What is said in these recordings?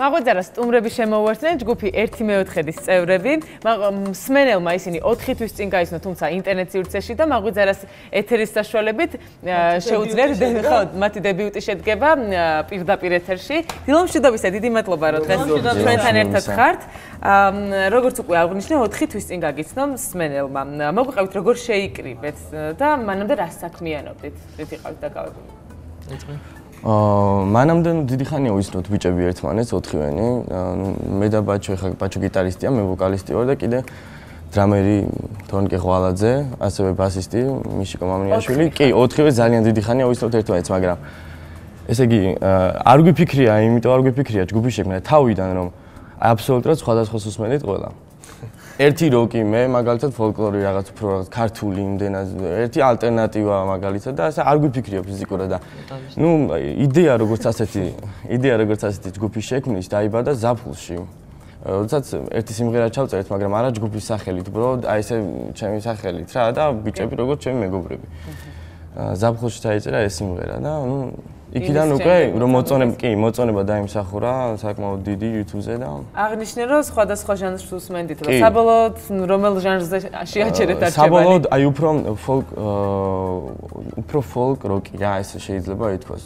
მაგვიძარა სტუმრები შემოუერთდნენ ჯგუფი 1/4-ის წევრები. მსმენელმა ისინი 4 თვის წინ გაიცნო, თუმცა ინტერნეტ სივრცეში და მაგვიძარას ეთერის საშუალებით შეუძლიათ მათი დებიუტი შედგება პირდაპირ ეთერში. დილომშვიდობისა, დიდი მადლობა, რომ დღეს ჩვენთან ერთად ხართ. როგორც უკვე აღნიშნე, 4 თვის წინ გაგიცნო მსმენელმა. მოგვიყევით როგორ შეიკრიბეთ და მანამდე რა საქმიანობდით? რით იყავით დაკავებული? მანამდე დიდი ხანია ვისნოთ ბიჭები ერთმანეთს 4-ვენი. მე და ბაჩო ხა ბაჩო გიტარისტია, მე ვოკალისტი ვარ და კიდე დრამერი თორნიკე ღვალაძე, ასევე ბასისტი მიშიკო მამრიაშვილი. კი, 4-ვე ძალიან დიდი ხანია ვისნოთ ერთმანეთს, მაგრამ ესე იგი არ გვიფიქრია, იმიტომ არ გვიფიქრია ჯგუფის შექმნა თავიდან, რომ აბსოლუტურად სხვადასხვა სუსმენით ყველა. ერთი როკი, მე მაგალითად ფოლკლორი რაღაც უფრო რაღაც ქართული იმდენად, ერთი ალტერნატივა მაგალითად და ასე არ გვიფიქრია ფიზიკურად და ნუ იდეა როგორც ასეთი ჯგუფის შექმნის დაიბადა ზაფხულში. როდესაც ერთი სიმღერა ჩავწერეთ, მაგრამ არა ჯგუფის სახელით, უბრალოდ აი ესე ჩემი სახელით რა და ბიჭები როგორც ჩემი მეგობრები. ზაფხულში დაიწერა ეს სიმღერა და ნუ იქიდან უკვე რომ მოწონება დაიმსახურა საკმაოდ დიდი YouTube-ზე და აღნიშნე რომ სხვადასხვა ჟანრს უსმენდით და საბოლოოდ რომელ ჟანრზე შეაჩერეთ არჩევანი? საბოლოოდ აი უფრო folk როკი რა ესე შეიძლება ითქვას.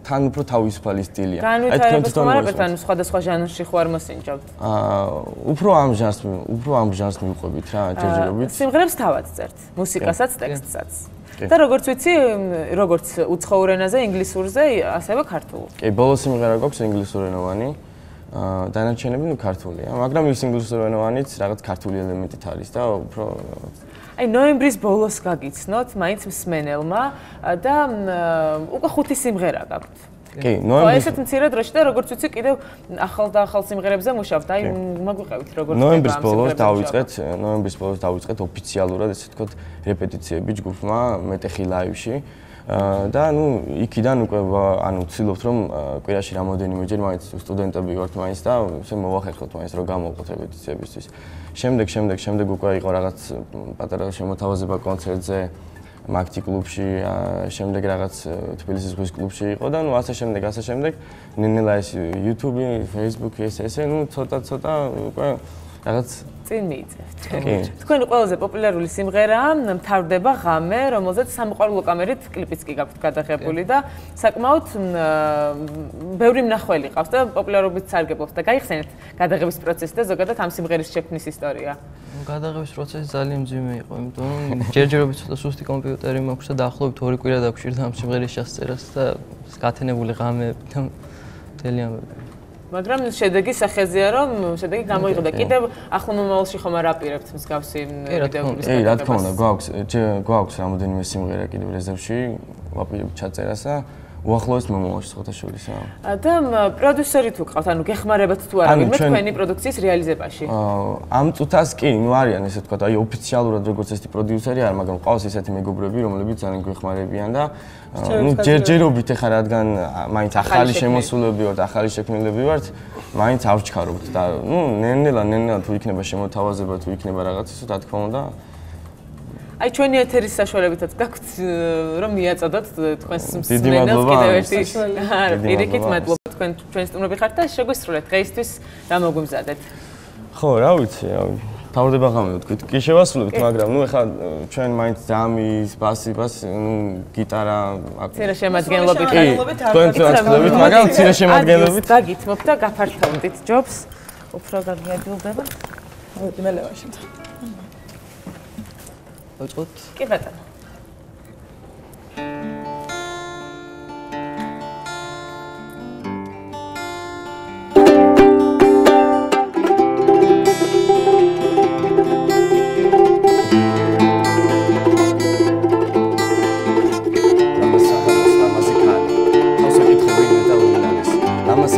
თან უფრო თავისუფალი სტილია. აი თქვენ თვითონ სხვადასხვა ჟანრში ხო არ მოსინჯავთ? უფრო ამ ჟანრს მივყვებით რა ჯერჯერობით. სიმღერებს თავად წერთ, მუსიკასაც, ტექსტსაც. და როგორც ვიცი, როგორც უცხოურ ენაზე, ინგლისურზე, ასევე ქართულ. კი, ბოლო სიმღერა გვაქვს ინგლისურენოვანი. დანარჩენები ნუ ქართულია, მაგრამ ის ინგლისურენოვანიც რაღაც ქართული ელემენტით არის და უფრო აი ნოემბრის ბოლოს გაგიცნოთ, მაინც მსმენელმა და უკვე 5 სიმღერა გაქვთ. კი, ნოემბრის ესეთ მცირე დროში და როგორც ვიცი, კიდევ ახალ სიმღერებზე მუშაობთ. აი მაგვიყევით როგორ ნოემბრის ბოლოს დავიწყეთ ოფიციალურად, ესე ვთქვათ, რეპეტიციები ჯგუფმა მეტეხი ლაივში. და ნუ იქიდან უკვე ანუ ვცდილობთ რომ კვირაში რამოდენიმეჯერ მაინც სტუდენტები ვართ მაინც და ესე მოვახერხოთ მაინც რომ გამოვყოთ რეპეტიციებისთვის. შემდეგ უკვე იყო რაღაც პატარა შემოთავაზება კონცერტზე მაგთი კლუბში, შემდეგ რაღაც თბილისის ზღვის კლუბში იყო და ნუ ასე შემდეგ ნენელა ეს YouTube, Facebook ესე ნუ ცოტა უკვე რაღაც წინ მიიწევთ. თქვენი ყველაზე პოპულარული სიმღერაა მთავრდება ღამე, რომელზეც სამოყვარულო კამერით კლიპიც კი გაქვთ გადაღებული და საკმაოდ ბევრი მნახველი ყავს და პოპულარობით სარგებლობს და გაიხსენეთ გადაღების პროცესი და ზოგადად ამ სიმღერის შექმნის ისტორია. გადაღების პროცესი ძალიან მძიმე იყო, იმიტომ რომ ჯერჯერობით ცოტა სუსტი კომპიუტერი მაქვს და დაახლოებით 2 კვირა დაგვჭირდა ამ სიმღერის შესწერას და გათენებული ღამეები და მთელი ამბები. მაგრამ შედეგი სახეზეა რომ შედეგი გამოიღო და კიდევ ახლო მომავალში ხომ არ აპირებთ მსგავსი ვიდეოების გადაღებას? რა თქმა უნდა, გვაქვს რამოდენიმე სიმღერა კიდევ რეზერვში, ვაპირებ ჩაწერას და უახლოეს მომავალში შეხოთაშვილისა. და პროდიუსერი თუ ყავთ, ანუ გეხმარებათ თუ არა ვინმე თქვენი პროდუქციის რეალიზებაში? ამ წუთას კი, ნუ არიან ესე ვთქვათ, აი ოფიციალურად როგორც ესეთი პროდიუსერი არ, მაგრამ ყავს ისეთი მეგობრები, რომლებიც ძალიან გვეხმარებიან და ნუ ჯერჯერობით ეხლა რადგან მაინც ახალი შემოსულები ვართ, ახალი შექმნილები ვართ, მაინც არ ვჩქარობთ და ნუ ნენელა თუ იქნება შემოთავაზება, თუ იქნება რაღაც ისო, რა თქმა უნდა. აი ჩვენი ეთერის საშუალებითაც გაქვთ რომ მიაწოდოთ თქვენს მსმენელს კიდევ ერთი პირიქით მადლობა თქვენ ჩვენი სტუმრები ხართ და შეგვისრულეთ დღეისთვის რა მოგვიმზადეთ. ხო, რა ვიცი, თავდება ღამე ვთქვით. კი შევასრულებთ, მაგრამ ნუ ეხლა ჩვენ მაინც დრამის, ბასი, ნუ გიტარა აქ ცირე შემადგენლობით თქვენ წაწდებით, მაგრამ ცირე შემადგენლობით გაგითმობ და გაფართოვდით ჯობს. უფრო გაგიადილდება. მე ლევაში. ვაწყოთ? კი ბატონო.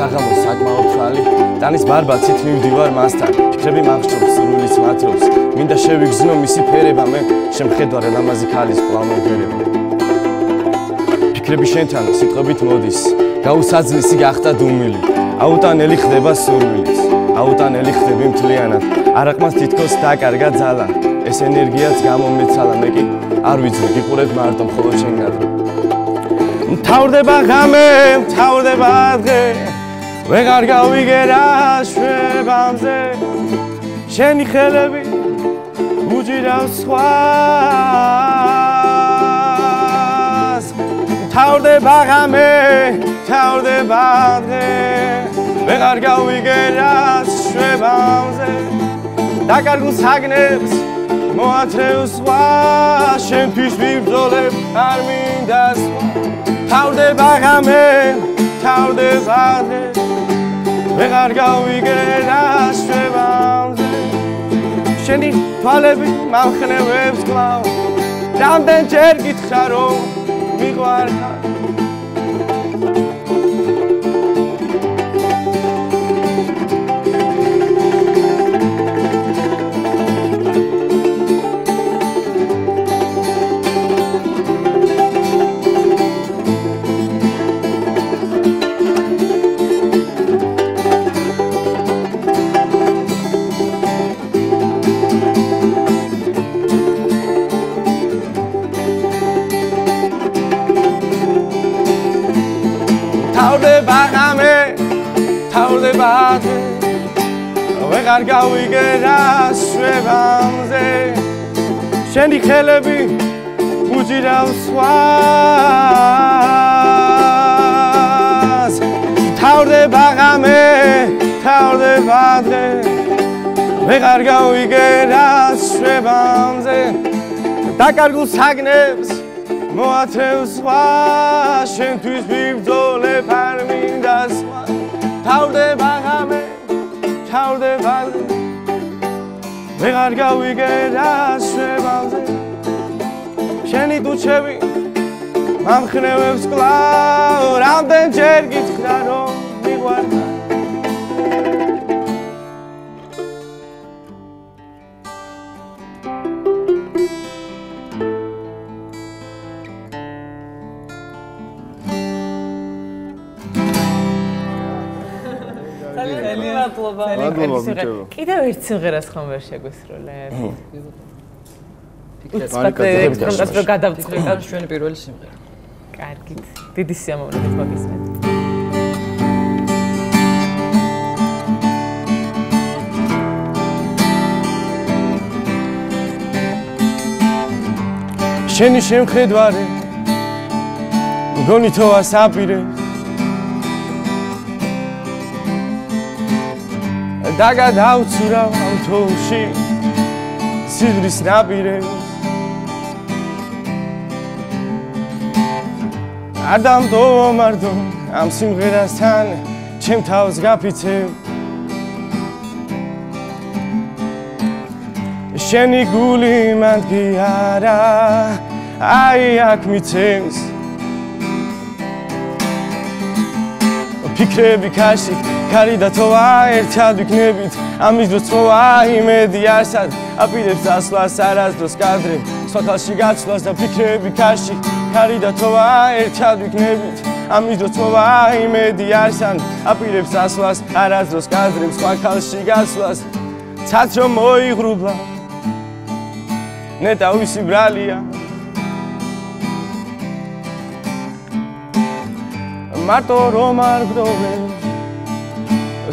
საღამოს საკმაოდ ხალი დანის ბარბაცით მივდივარ მასთან ფიქრები მახშობს სურვილის მათრობს მინდა შევიგზნო მისი ფერება მე შემხედვარ ლამაზი ქალის კვლავ მოვფერება ფიქრები შენთან სიტყვებით მოდის გაუსაძლისი გახდა დუმილი აუტანელი ხდება სურვილის აუტანელი ხდები მთლიანად არაყმას თითქოს დაკარგა ძალა ეს ენერგიაც გამომეცალა მე კი არ ვიცი გიყურებ მარტო მხოლოდ შენგადრო მთავრდება ღამე მთავრდება დღე ვეღარ გავიგერა შვებამზე შენი ხელები უჭირავს სხვას მთავრდება ღამე მთავრდება დღე ვეღარ გავიგერა შვებამზე დაკარგულ საგნებს მოათრევს სხვა შენთვის ვიბრძოლებ არ მინდა სხვა მთავრდება ღამე მთავრდება დღე ვეღარ გავიგერა შვებამზე შენი თვალები მამხნევებს კვლავ რამდენჯერ გითხრა რომ მიყვარხარ მთავრდება დღე ვეღარ გავიგერა შვებამზე შენი ხელები უჭირავს სხვას მთავრდება ღამე მთავრდება დღე ვეღარ გავიგერა შვებამზე დაკარგულ საგნებს მოათრევს სხვა შენთვის ვიბრძოლებ არ მინდა სხვა მთავრდება ღამე მთავრდება დღე ვეღარ გავიგერა შვებამზე შენი ტუჩები მამხნევებს კვლავ რამდენჯერ გითხრა რომ მიყვარხარ კიდევ ერთ სიმღერას ხომ ვერ შეგვისროლეთ? უცბად რომ გადავწყვეტ ჩვენი პირველი სიმღერა. კარგით. დიდი სიამოვნებით მოგისმენთ. შენი შემხედვარე მგონი თოა საპირე დაგადავცურავ ამ თოვლში სიღრის ნაპირებს არ დამდომარდო ამ სიმღერასთან ჩემ თავს გაფიცებ შენი გული მანდ კი არა აი აქ მიცემს ფიქრები ქაში ქარი და თოვა ერთად ვიქნებით ამის დროს თოვა იმედი არსად აპირებს ასვლას არასდროს კადრებ სხვა ხალში გაცვლას და ფიქრები ქაში ქარი და თოვა ერთად ვიქნებით ამის დროს თოვა იმედი არსად აპირებს ასვლას არასდროს კადრებ სხვა ხალში გაცვლას ცაც რომ მოიღრუბლა ნეტა ვისი ბრალია მარტო რომ არ გდობენ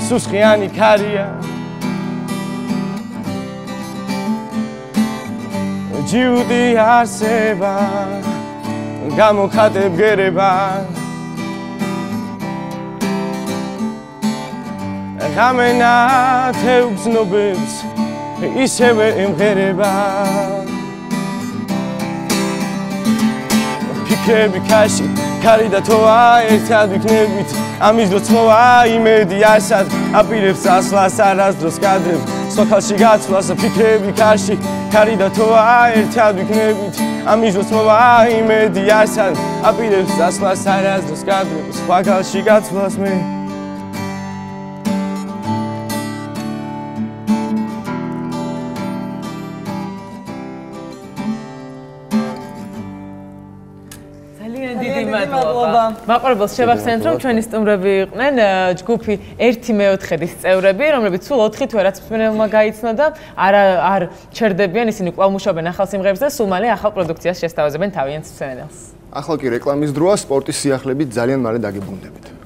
სუსხიანი ქარია ჯიუდი არსება გამოხატებ გერება ღამენა თევგზნობებს ისევე ემღერება ფიქრები ქაში ქარი და თოვა ერთად ვიქნებით ამის დროს თოვა იმედი არსად აპირებს ასვლას არასდროს კადრებ სხვა ხალში გაცვლას ფიქრები ქაში ქარი და თოვა ერთად ვიქნებით ამის დროს თოვა იმედი არსად აპირებს ასვლას არასდროს კადრებ სხვა ხალში გაცვლას მე ძალიან დიდი მადლობა. მაყურებელს შევახსენებთ, რომ ჩვენი სტუმრები იყვნენ ჯგუფი 1/4-ის წევრები, რომლებიც სულ 4 თვე რაც მსმენელმა გაიცნო და არ ჩერდებიან, ისინი კვლავ მუშაობენ ახალ სიმღერებზე და სულ მალე ახალ პროდუქციას შესთავაზებენ თავიანთ მსმენელს. ახლა კი რეკლამის დროა, სპორტის სიახლეებით ძალიან მალე დაგიბრუნდებით.